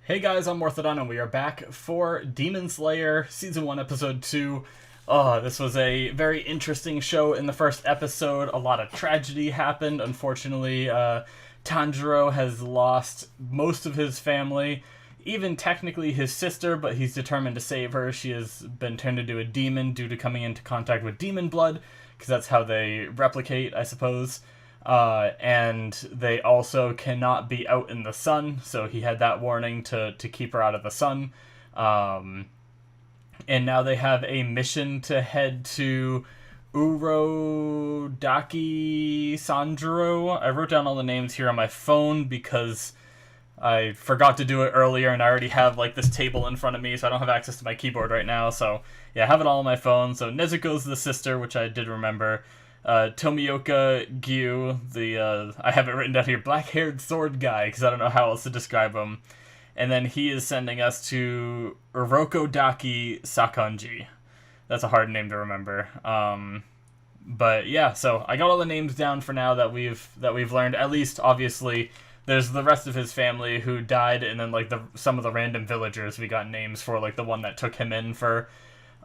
Hey guys, I'm Morthadon, and we are back for Demon Slayer Season 1, Episode 2. Oh, this was a very interesting show in the first episode. A lot of tragedy happened. Unfortunately, Tanjirou has lost most of his family, even technically his sister, but he's determined to save her. She has been turned into a demon due to coming into contact with demon blood, because that's how they replicate, I suppose. And they also cannot be out in the sun, so he had that warning to keep her out of the sun. And now they have a mission to head to Urokodaki Sanjuro. I wrote down all the names here on my phone because I forgot to do it earlier, and I already have like this table in front of me, so I don't have access to my keyboard right now. So yeah, I have it all on my phone. So Nezuko's the sister, which I did remember. Tomioka Gyu, I have it written down here, black-haired sword guy, because I don't know how else to describe him. And then he is sending us to Urokodaki Sakonji. That's a hard name to remember. But yeah, so I got all the names down for now that we've learned. At least, obviously, there's the rest of his family who died, and then like some of the random villagers we got names for, like the one that took him in for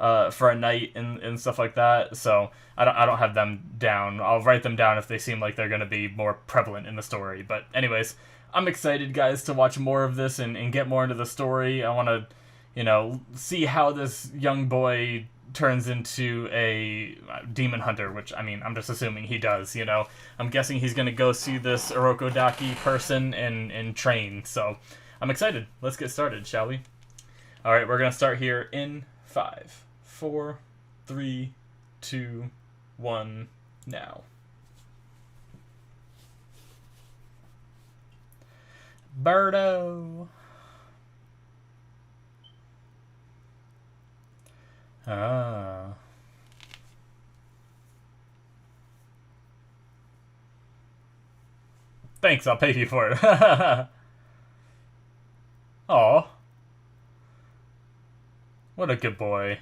a night and stuff like that. So I don't have them down. I'll write them down if they seem like they're going to be more prevalent in the story. But anyways, I'm excited, guys, to watch more of this and get more into the story. I want to, see how this young boy turns into a demon hunter, which, I mean, I'm just assuming he does, I'm guessing he's going to go see this Urokodaki person and train. So I'm excited. Let's get started, shall we? All right, we're going to start here in 5, 4, 3, 2, 1, now. Birdo. Ah. Thanks, I'll pay you for it. Aw. What a good boy.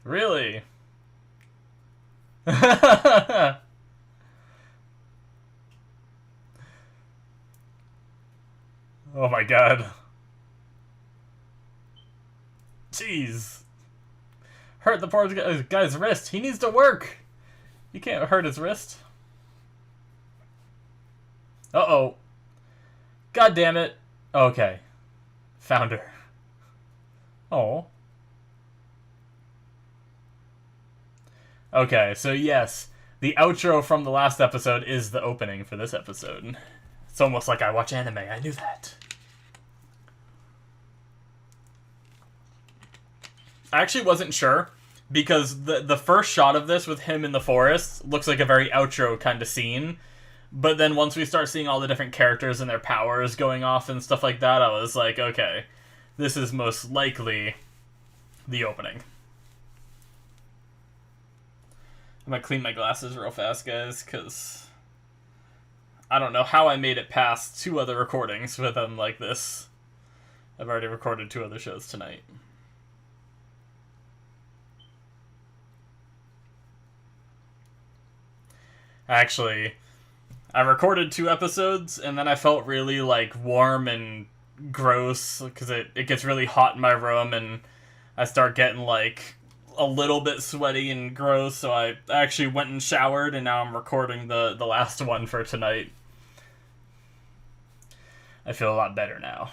Really? Oh my god. Jeez. Hurt the poor guy's wrist. He needs to work. You can't hurt his wrist. Uh-oh. God damn it. Okay. Found her. Oh. Okay, so yes, the outro from the last episode is the opening for this episode. It's almost like I watch anime. I knew that. I actually wasn't sure, because the first shot of this with him in the forest looks like a very outro kind of scene. But then once we start seeing all the different characters and their powers going off and stuff like that, I was like, okay, this is most likely the opening. I'm gonna clean my glasses real fast, guys, because I don't know how I made it past 2 other recordings with them like this. I've already recorded 2 other shows tonight. Actually, I recorded 2 episodes, and then I felt really, like, warm and gross, because it gets really hot in my room, and I start getting, like, a little bit sweaty and gross, so I actually went and showered, and now I'm recording the last one for tonight. I feel a lot better now.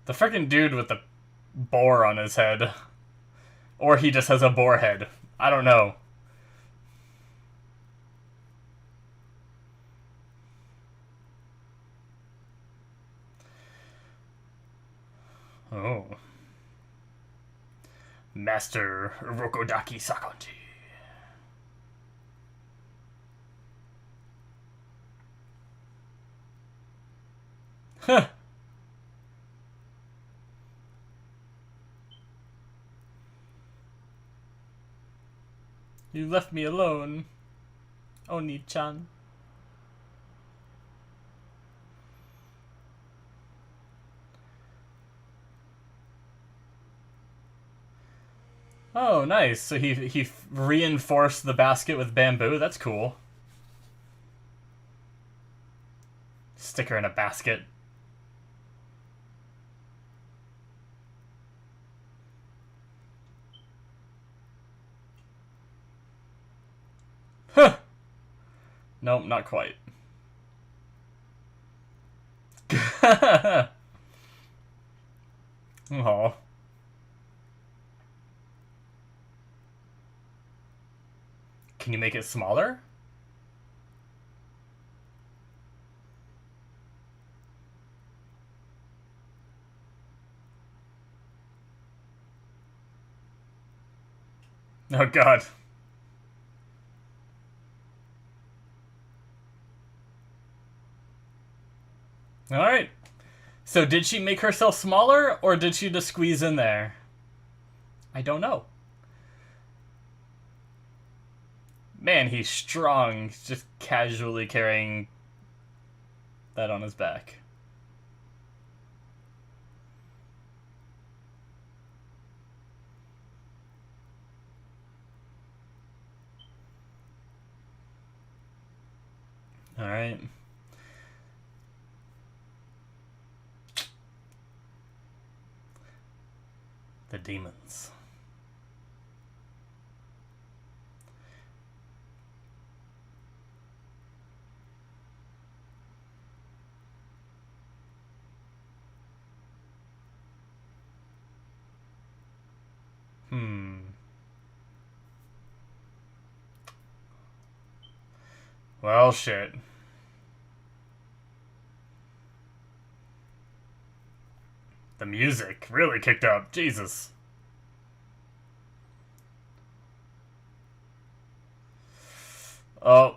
The frickin' dude with the boar on his head. Or he just has a boar head. I don't know. Oh. Master Urokodaki Sakonji. Huh. You left me alone, Oni-chan. Oh, nice. So he reinforced the basket with bamboo. That's cool. Stick her in a basket. Huh. Nope, not quite. Oh. Can you make it smaller? Oh god. Alright. So did she make herself smaller, or did she just squeeze in there? I don't know. Man, he's strong. He's just casually carrying that on his back. Alright. The demons. Well, shit. The music really kicked up. Jesus. Oh,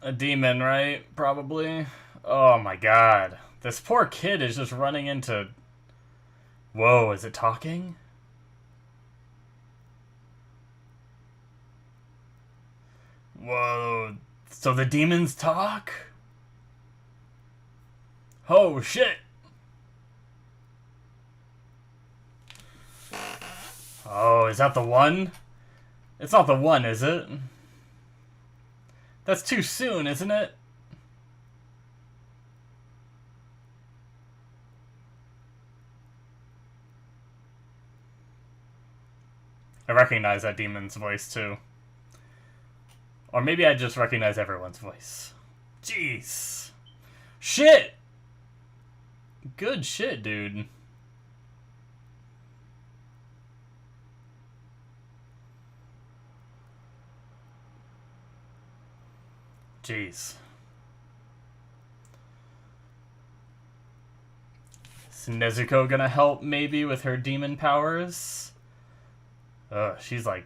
a demon, right? Probably. Oh my god. This poor kid is just running into... Whoa, is it talking? Whoa. So the demons talk? Oh, shit. Oh, is that the one? It's not the one, is it? That's too soon, isn't it? I recognize that demon's voice, too. Or maybe I just recognize everyone's voice. Jeez. Shit! Good shit, dude. Jeez. Is Nezuko gonna help, maybe, with her demon powers? Ugh, she's like...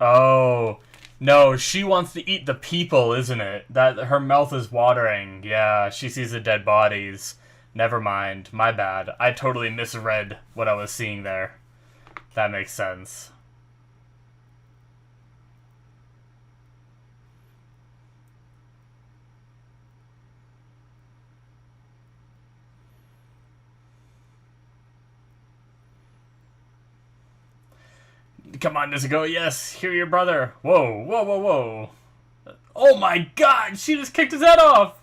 Oh... No, she wants to eat the people, isn't it? That her mouth is watering. Yeah, she sees the dead bodies. Never mind. My bad. I totally misread what I was seeing there. That makes sense. Come on, Nezuko. Yes, hear your brother. Whoa, whoa, whoa, whoa. Oh my god, she just kicked his head off.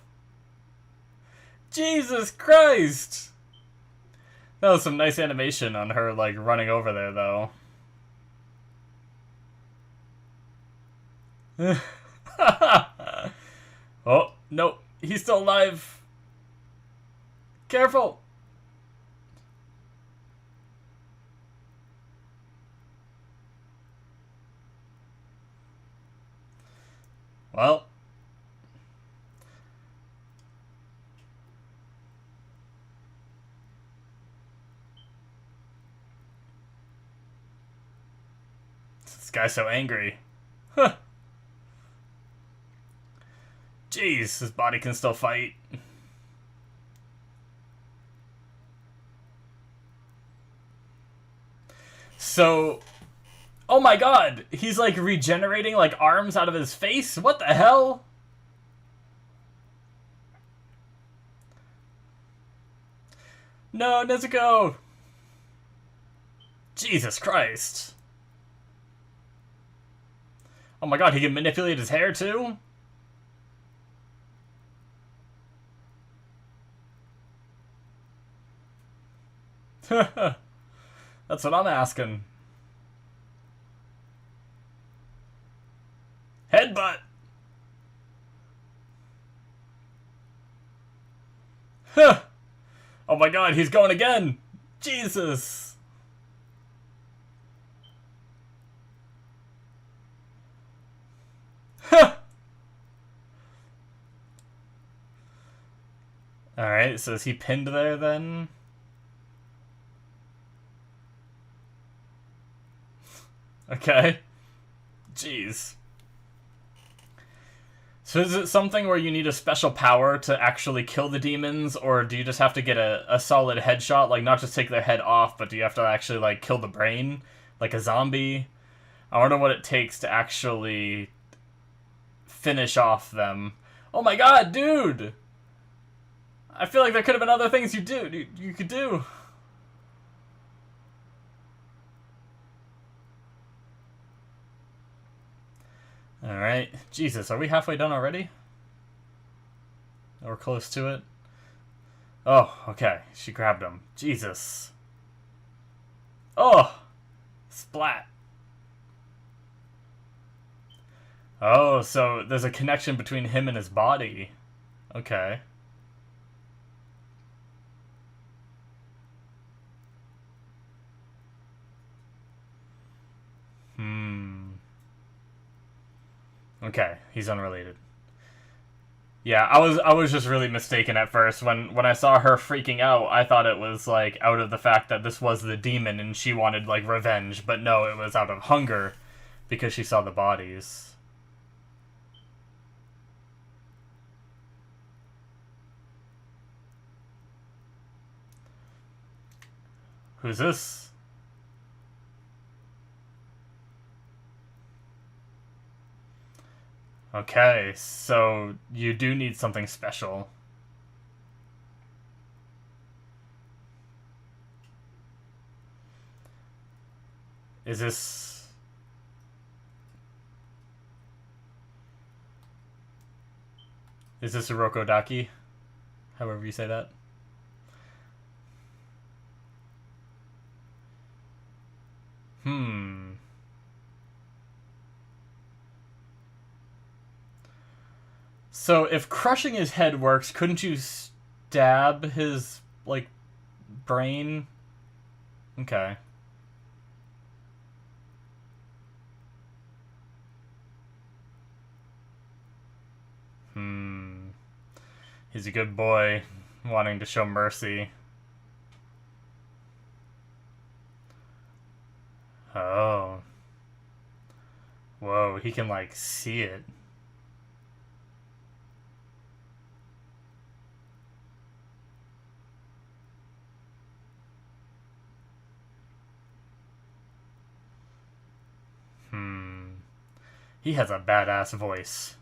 Jesus Christ. That was some nice animation on her, like, running over there, though. Oh, no. He's still alive. Careful. Well. This guy's so angry. Huh. Jeez, his body can still fight. So... Oh my god! He's like regenerating like arms out of his face? What the hell? No, Nezuko! Jesus Christ. Oh my god, he can manipulate his hair too? That's what I'm asking. Headbutt! Huh! Oh my god, he's going again! Jesus! Huh! Alright, so is he pinned there then? Okay. Jeez. So is it something where you need a special power to actually kill the demons, or do you just have to get a solid headshot, like not just take their head off, but do you have to actually like kill the brain, like a zombie? I wonder what it takes to actually finish off them. Oh my god, dude! I feel like there could have been other things you could do. Alright. Jesus, are we halfway done already? Or close to it? Oh, okay. She grabbed him. Jesus. Oh! Splat. Oh, so there's a connection between him and his body. Okay. Okay, he's unrelated. Yeah, I was just really mistaken at first. When I saw her freaking out, I thought it was like out of the fact that this was the demon and she wanted like revenge, but no, it was out of hunger because she saw the bodies. Who's this? Okay, so you do need something special. Is this... Is this Urokodaki? However you say that. So if crushing his head works, couldn't you stab his, like, brain? Okay. He's a good boy, wanting to show mercy. Oh. Whoa, he can, like, see it. He has a badass voice.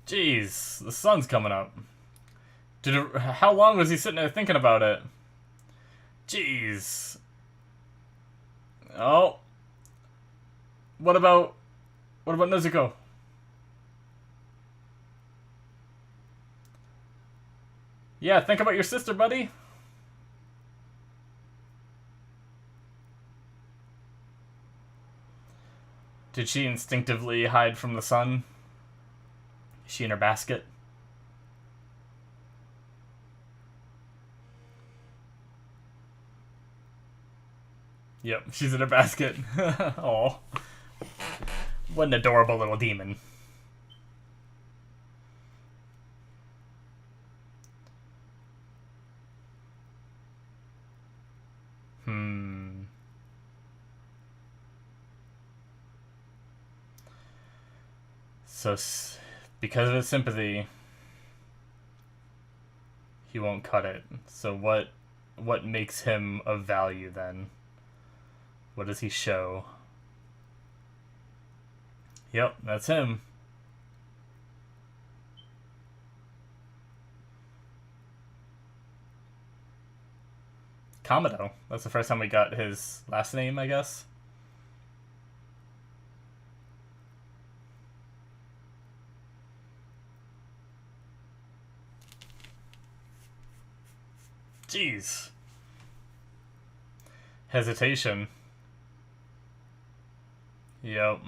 Jeez, the sun's coming up. How long was he sitting there thinking about it? Jeez. Oh. What about Nezuko? Yeah, think about your sister, buddy. Did she instinctively hide from the sun? Is she in her basket? Yep, she's in her basket. Oh, what an adorable little demon. So, because of his sympathy, he won't cut it. So what makes him of value then? What does he show? Yep, that's him. Kamado. That's the first time we got his last name, I guess. Jeez. Hesitation. Yep.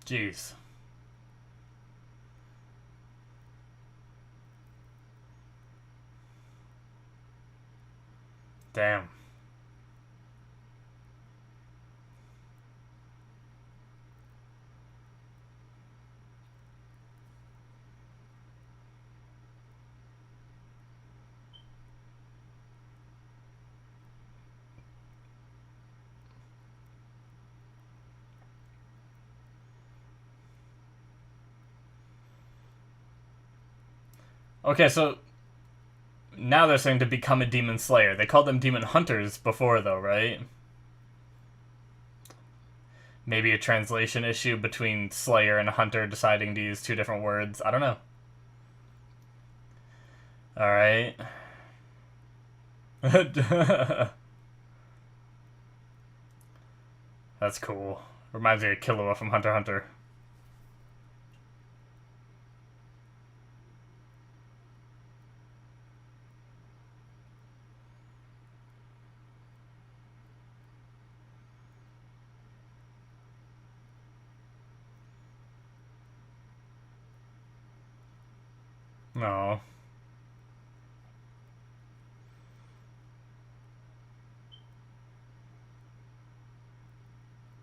Jeez. Damn. Okay, so now they're saying to become a demon slayer. They called them demon hunters before, though, right? Maybe a translation issue between slayer and hunter, deciding to use two different words. I don't know. Alright. That's cool. Reminds me of Killua from Hunter x Hunter. No.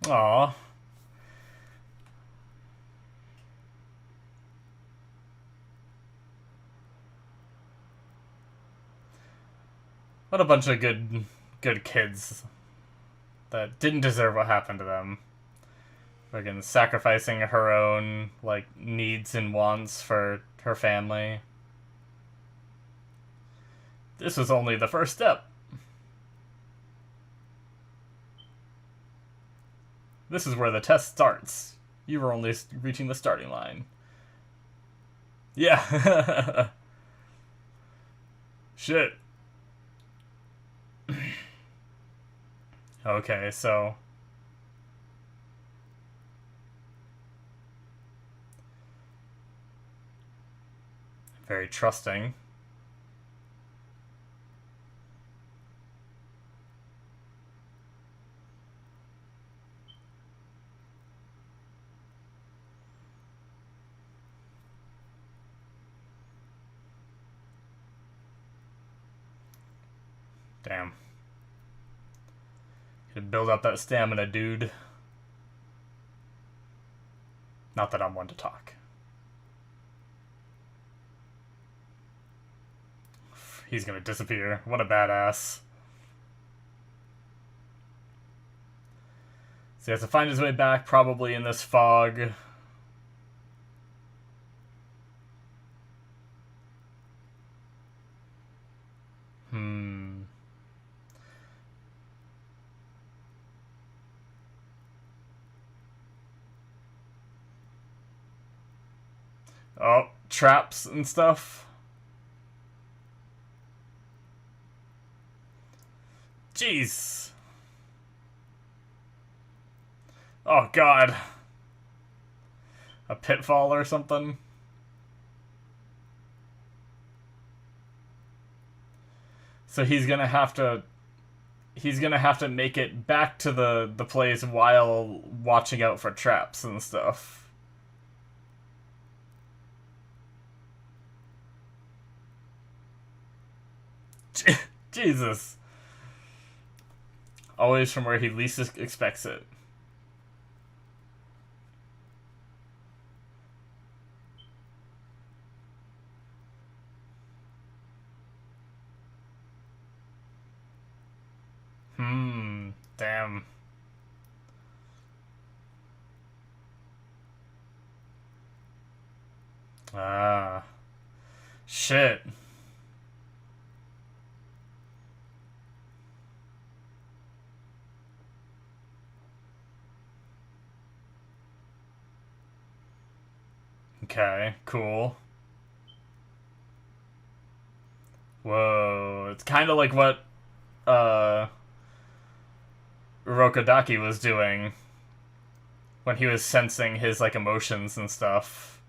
Aw. What a bunch of good kids that didn't deserve what happened to them. Friggin' sacrificing her own, like, needs and wants for her family. This was only the first step. This is where the test starts. You were only reaching the starting line. Yeah. Shit. Okay, so... very trusting. Damn. Could build up that stamina, dude. Not that I'm one to talk. He's gonna disappear. What a badass. So he has to find his way back, probably in this fog. Oh, traps and stuff. Jeez. Oh, God. A pitfall or something? So he's gonna have to... he's gonna have to make it back to the place while watching out for traps and stuff. Jesus. Always from where he least expects it. Damn. Ah. Shit. Okay, cool. Whoa, it's kind of like what Urokodaki was doing when he was sensing his like emotions and stuff.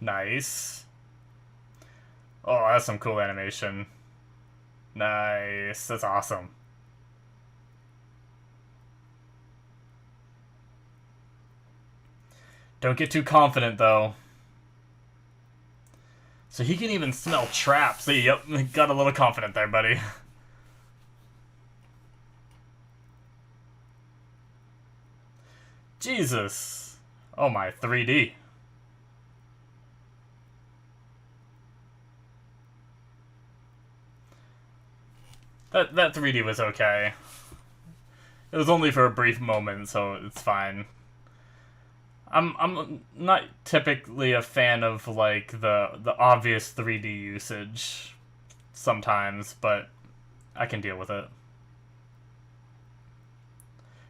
Nice. Oh, that's some cool animation. Nice. That's awesome. Don't get too confident, though. So he can even smell traps. See, yep, got a little confident there, buddy. Jesus. Oh my, 3D. That 3D was okay. It was only for a brief moment, so it's fine. I'm not typically a fan of like the obvious 3D usage sometimes, but I can deal with it.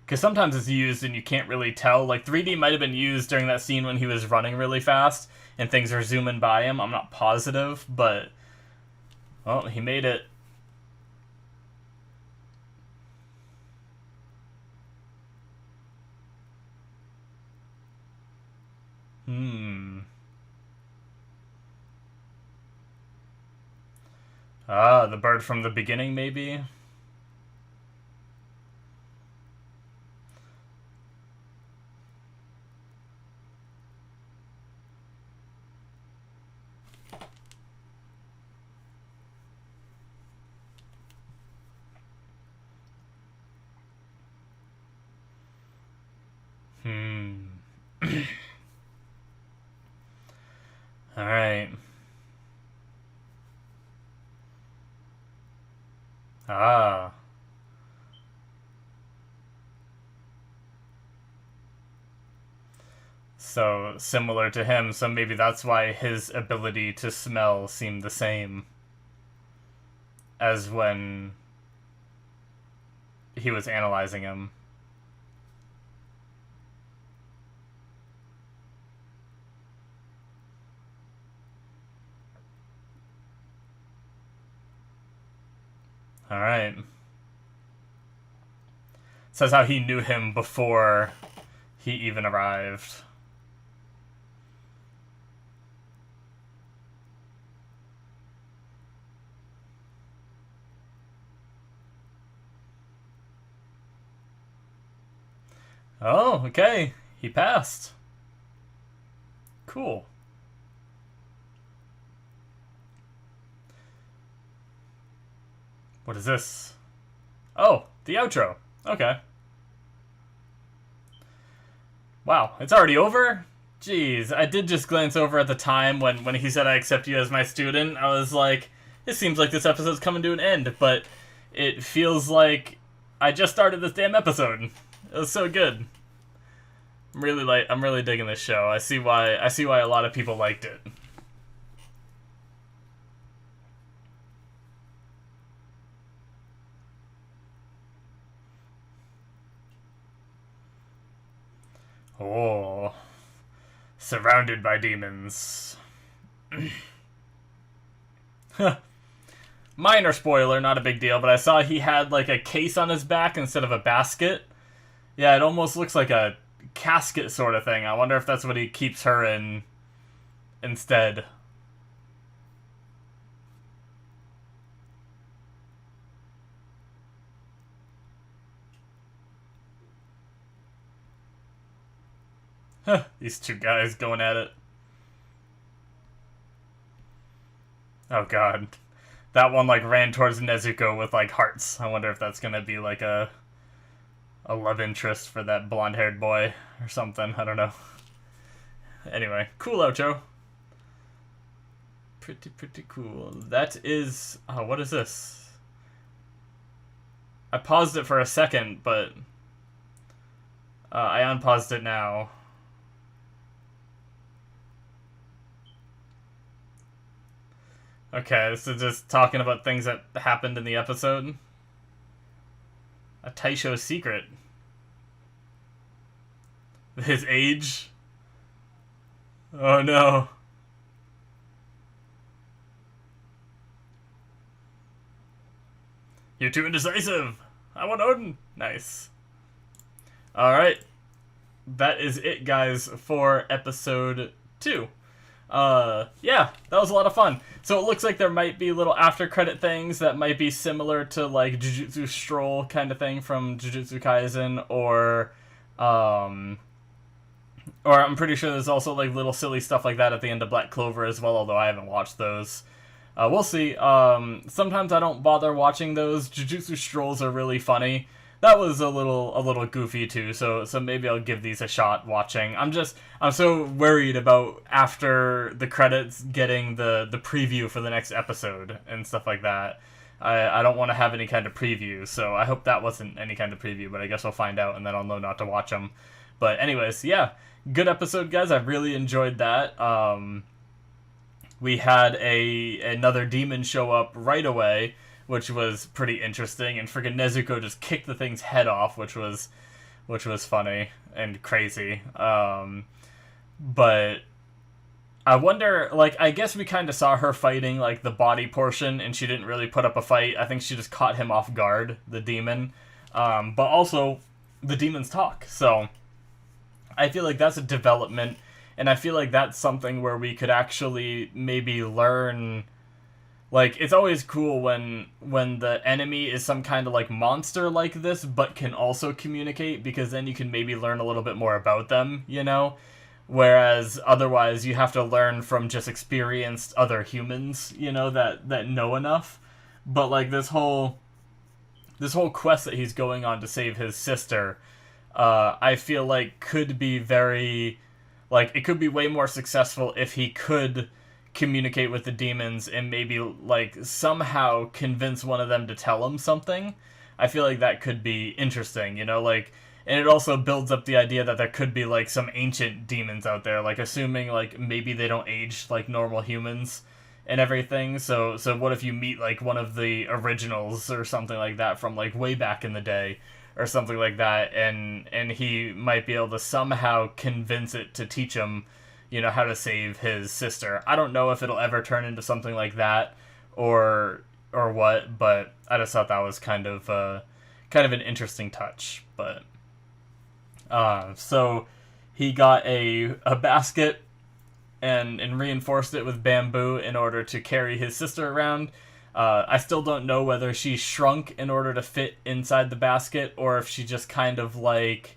Because sometimes it's used and you can't really tell. Like 3D might have been used during that scene when he was running really fast and things are zooming by him. I'm not positive, but well, he made it. Ah, the bird from the beginning, maybe? Alright. Ah. So, similar to him, so maybe that's why his ability to smell seemed the same as when he was analyzing him. Alright. Says how he knew him before he even arrived. Oh, okay. He passed. Cool. What is this? Oh, the outro. Okay. Wow, it's already over? Jeez, I did just glance over at the time when he said I accept you as my student. I was like, it seems like this episode's coming to an end, but it feels like I just started this damn episode. It was so good. I'm really digging this show. I see why a lot of people liked it. Oh, surrounded by demons. Minor spoiler, not a big deal, but I saw he had like a case on his back instead of a basket. Yeah, it almost looks like a casket sort of thing. I wonder if that's what he keeps her in instead. These two guys going at it. Oh god. That one like ran towards Nezuko with like hearts. I wonder if that's gonna be like a love interest for that blonde-haired boy or something. I don't know. Anyway, cool outro. Pretty cool. That is... Oh, what is this? I paused it for a second, but... I unpaused it now. Okay, this is just talking about things that happened in the episode. A Taisho secret. His age. Oh no. You're too indecisive. I want Odin. Nice. Alright. That is it, guys, for episode 2. Yeah, that was a lot of fun. So it looks like there might be little after credit things that might be similar to like Jujutsu Stroll kind of thing from Jujutsu Kaisen, or I'm pretty sure there's also like little silly stuff like that at the end of Black Clover as well, although I haven't watched those. We'll see. Sometimes I don't bother watching those. Jujutsu Strolls are really funny. That was a little goofy too, so maybe I'll give these a shot watching. I'm so worried about after the credits getting the preview for the next episode and stuff like that. I don't want to have any kind of preview, so I hope that wasn't any kind of preview, but I guess I'll find out and then I'll know not to watch them. But anyways, yeah, good episode, guys. I really enjoyed that. We had another demon show up right away, which was pretty interesting, and friggin' Nezuko just kicked the thing's head off, which was funny and crazy. But I wonder, like, I guess we kind of saw her fighting, like, the body portion, and she didn't really put up a fight. I think she just caught him off guard, the demon. But also, the demons talk, so I feel like that's a development, and I feel like that's something where we could actually maybe learn. Like, it's always cool when the enemy is some kind of, like, monster like this, but can also communicate, because then you can maybe learn a little bit more about them, you know? Whereas, otherwise, you have to learn from just experienced other humans, you know, that know enough. But, like, this whole quest that he's going on to save his sister, I feel like could be very, like, it could be way more successful if he could communicate with the demons and maybe, like, somehow convince one of them to tell him something. I feel like that could be interesting, you know, like, and it also builds up the idea that there could be, like, some ancient demons out there, like, assuming, like, maybe they don't age like normal humans and everything. So what if you meet, like, one of the originals or something like that from, like, way back in the day or something like that, and he might be able to somehow convince it to teach him, you know, how to save his sister. I don't know if it'll ever turn into something like that or what, but I just thought that was kind of an interesting touch. But so he got a basket and reinforced it with bamboo in order to carry his sister around. I still don't know whether she shrunk in order to fit inside the basket, or if she just kind of, like,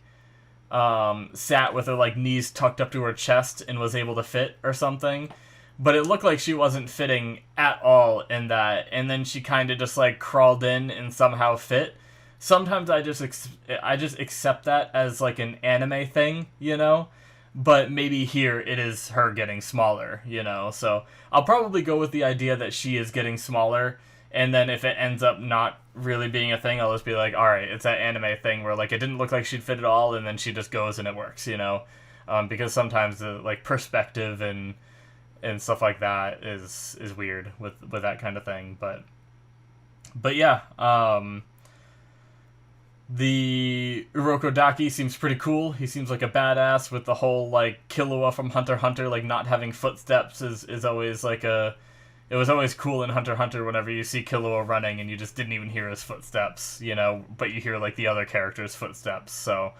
sat with her, like, knees tucked up to her chest and was able to fit or something. But it looked like she wasn't fitting at all in that, and then she kind of just, like, crawled in and somehow fit. Sometimes I just accept that as, like, an anime thing, you know? But maybe here it is her getting smaller, you know? So I'll probably go with the idea that she is getting smaller, and then if it ends up not really being a thing, I'll just be like, alright, it's that anime thing where, like, it didn't look like she'd fit at all, and then she just goes and it works, you know? Because sometimes the, like, perspective and stuff like that is weird with that kind of thing. But yeah, the Urokodaki seems pretty cool. He seems like a badass with the whole, like, Killua from Hunter x Hunter, like, not having footsteps is always, like, it was always cool in Hunter x Hunter whenever you see Killua running and you just didn't even hear his footsteps, you know, but you hear, like, the other character's footsteps. So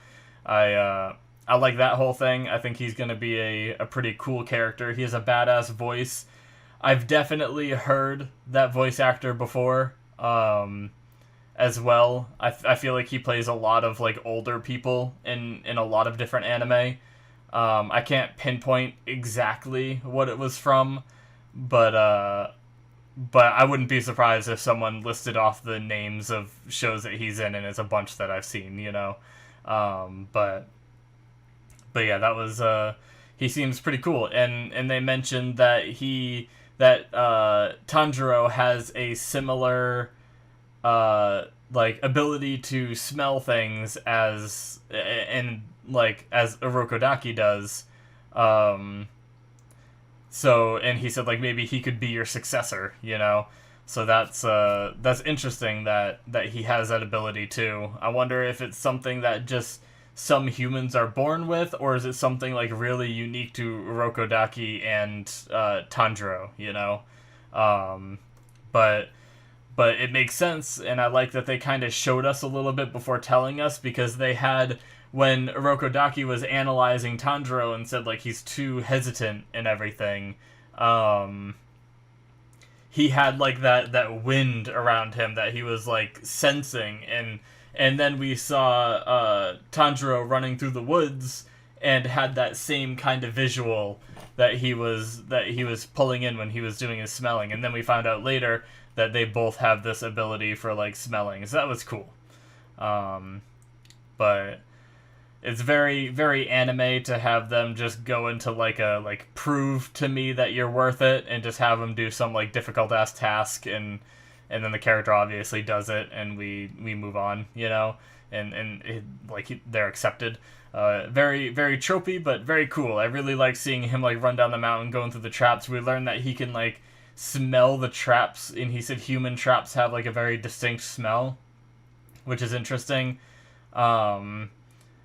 I like that whole thing. I think he's going to be a pretty cool character. He has a badass voice. I've definitely heard that voice actor before, as well. I feel like he plays a lot of, like, older people in a lot of different anime. I can't pinpoint exactly what it was from, but I wouldn't be surprised if someone listed off the names of shows that he's in, and it's a bunch that I've seen, you know. But yeah, that was he seems pretty cool, and they mentioned that Tanjirou has a similar like, ability to smell things as Urokodaki does. So, and he said, like, maybe he could be your successor, you know? So that's interesting that he has that ability too. I wonder if it's something that just some humans are born with, or is it something like really unique to Urokodaki and Tanjirou, you know? Um, but it makes sense, and I like that they kind of showed us a little bit before telling us, because they had, when Urokodaki was analyzing Tanjiro and said, like, he's too hesitant and everything, he had, like, that wind around him that he was, like, sensing, and then we saw Tanjiro running through the woods and had that same kind of visual that he was pulling in when he was doing his smelling, and then we found out later that they both have this ability for, like, smelling, so that was cool. But it's very, very anime to have them just go into, like, prove to me that you're worth it, and just have them do some, like, difficult-ass task, and then the character obviously does it, and we move on, you know? And they're accepted. Very, very tropey, but very cool. I really like seeing him, like, run down the mountain, going through the traps. We learned that he can, like, smell the traps, and he said human traps have, like, a very distinct smell, which is interesting.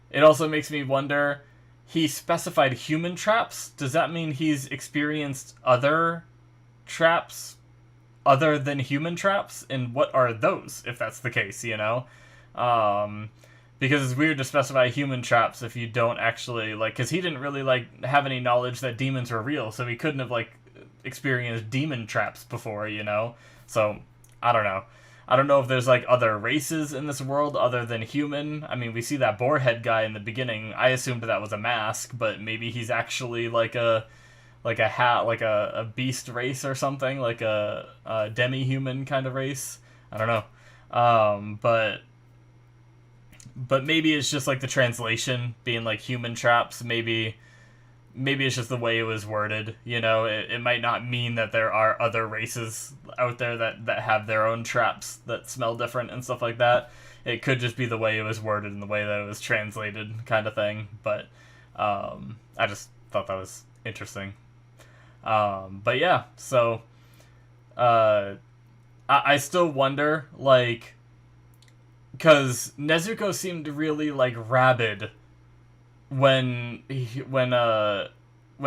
It also makes me wonder, he specified human traps. Does that mean he's experienced other traps other than human traps? And what are those, if that's the case, you know? Because it's weird to specify human traps if you don't actually, like, because he didn't really, like, have any knowledge that demons were real, so he couldn't have, like, experienced demon traps before, you know? So, I don't know. I don't know if there's, like, other races in this world other than human. I mean, we see that boarhead guy in the beginning. I assumed that was a mask, but maybe he's actually, like a beast race or something, like a demi-human kind of race. I don't know. But maybe it's just, like, the translation being, like, human traps. Maybe it's just the way it was worded, you know? It might not mean that there are other races out there that have their own traps that smell different and stuff like that. It could just be the way it was worded and the way that it was translated kind of thing. But I just thought that was interesting. But yeah, so I still wonder, like, because Nezuko seemed really, like, rabid when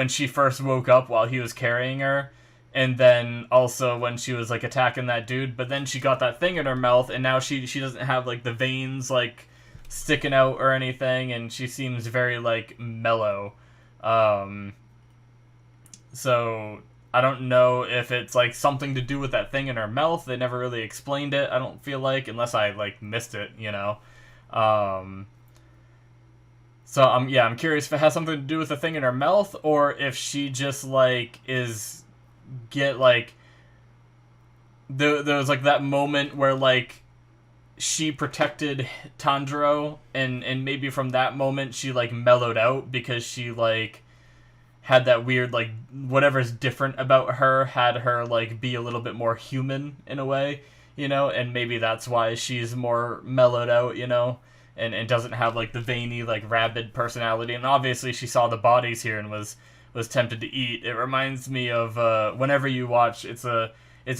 she first woke up while he was carrying her, and then also when she was, like, attacking that dude, but then she got that thing in her mouth, and now she doesn't have, like, the veins, like, sticking out or anything, and she seems very, like, mellow. So I don't know if it's, like, something to do with that thing in her mouth. They never really explained it, I don't feel like, unless I, like, missed it, you know? So I'm curious if it has something to do with the thing in her mouth, or if she just, like, there was, like, that moment where, like, she protected Tanjiro, and maybe from that moment she, like, mellowed out because she, like, had that weird, like, whatever's different about her had her, like, be a little bit more human in a way, you know, and maybe that's why she's more mellowed out, you know? And doesn't have, like, the veiny, like, rabid personality. And obviously she saw the bodies here and was tempted to eat. It reminds me of whenever you watch, it's a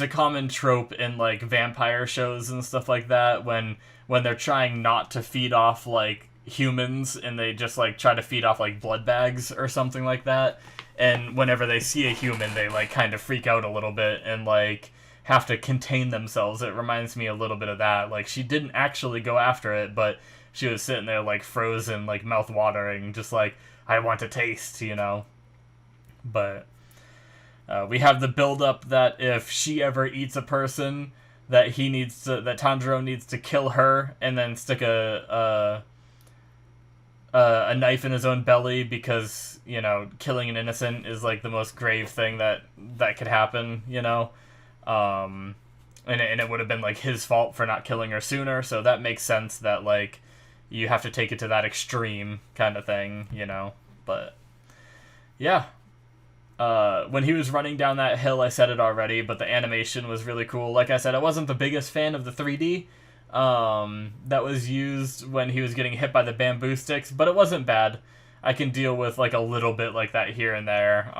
common trope in, like, vampire shows and stuff like that, when they're trying not to feed off, like, humans, and they just, like, try to feed off, like, blood bags or something like that. And whenever they see a human, they, like, kind of freak out a little bit and, like, have to contain themselves. It reminds me a little bit of that. Like, she didn't actually go after it, but she was sitting there, like, frozen, like, mouth-watering, just like, I want to taste, you know? But we have the build-up that if she ever eats a person, that Tanjiro needs to kill her, and then stick a knife in his own belly, because, you know, killing an innocent is, like, the most grave thing that could happen, you know? And it would have been, like, his fault for not killing her sooner, so that makes sense that, like, you have to take it to that extreme kind of thing, you know? But, yeah. When he was running down that hill, I said it already, but the animation was really cool. Like I said, I wasn't the biggest fan of the 3D that was used when he was getting hit by the bamboo sticks, but it wasn't bad. I can deal with, like, a little bit like that here and there.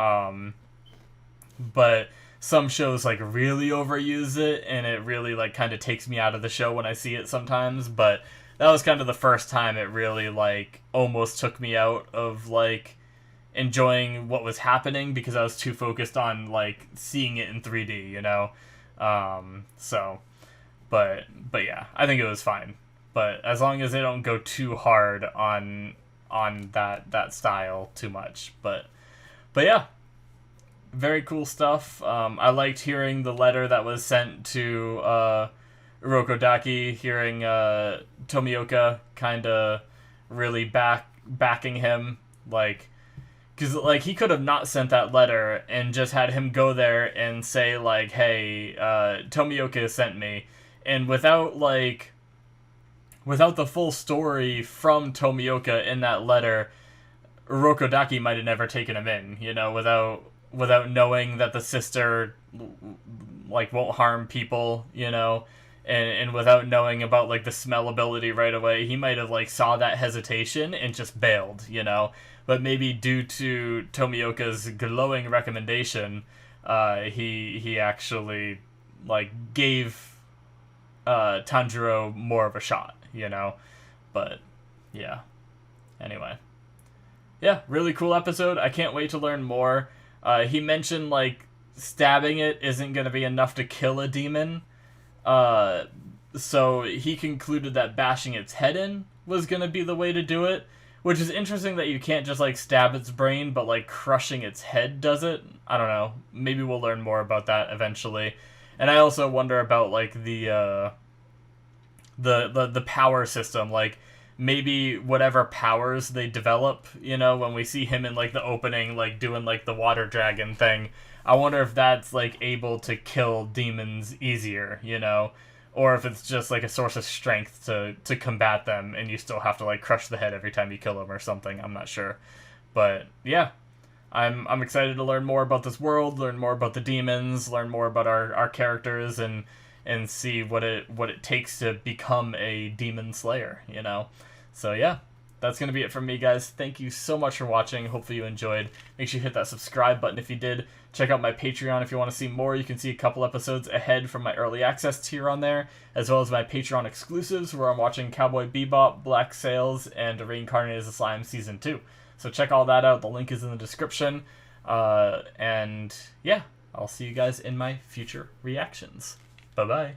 But some shows, like, really overuse it, and it really, like, kind of takes me out of the show when I see it sometimes. But that was kind of the first time it really like almost took me out of like enjoying what was happening because I was too focused on like seeing it in 3D, you know. So, but yeah, I think it was fine. But as long as they don't go too hard on that style too much, but yeah, very cool stuff. I liked hearing the letter that was sent to Urokodaki, hearing Tomioka kind of really backing him, like, because like he could have not sent that letter and just had him go there and say like, hey, Tomioka sent me, and without the full story from Tomioka in that letter, Urokodaki might have never taken him in, you know, without knowing that the sister like won't harm people, you know, and without knowing about like the smell ability right away, he might have like saw that hesitation and just bailed, you know. But maybe due to Tomioka's glowing recommendation, he actually like gave Tanjirou more of a shot, you know. But yeah. Anyway. Yeah, really cool episode. I can't wait to learn more. He mentioned like stabbing it isn't going to be enough to kill a demon. So he concluded that bashing its head in was going to be the way to do it, which is interesting that you can't just like stab its brain, but like crushing its head does it. I don't know. Maybe we'll learn more about that eventually. And I also wonder about like the power system, like maybe whatever powers they develop, you know, when we see him in like the opening, like doing like the water dragon thing, I wonder if that's like able to kill demons easier, you know, or if it's just like a source of strength to combat them and you still have to like crush the head every time you kill them or something. I'm not sure. But yeah, I'm excited to learn more about this world, learn more about the demons, learn more about our characters, and see what it takes to become a demon slayer, you know. So yeah, that's going to be it from me, guys. Thank you so much for watching. Hopefully you enjoyed. Make sure you hit that subscribe button if you did. Check out my Patreon if you want to see more. You can see a couple episodes ahead from my early access tier on there, as well as my Patreon exclusives where I'm watching Cowboy Bebop, Black Sails, and Reincarnated as a Slime Season 2. So check all that out. The link is in the description. And yeah, I'll see you guys in my future reactions. Bye-bye.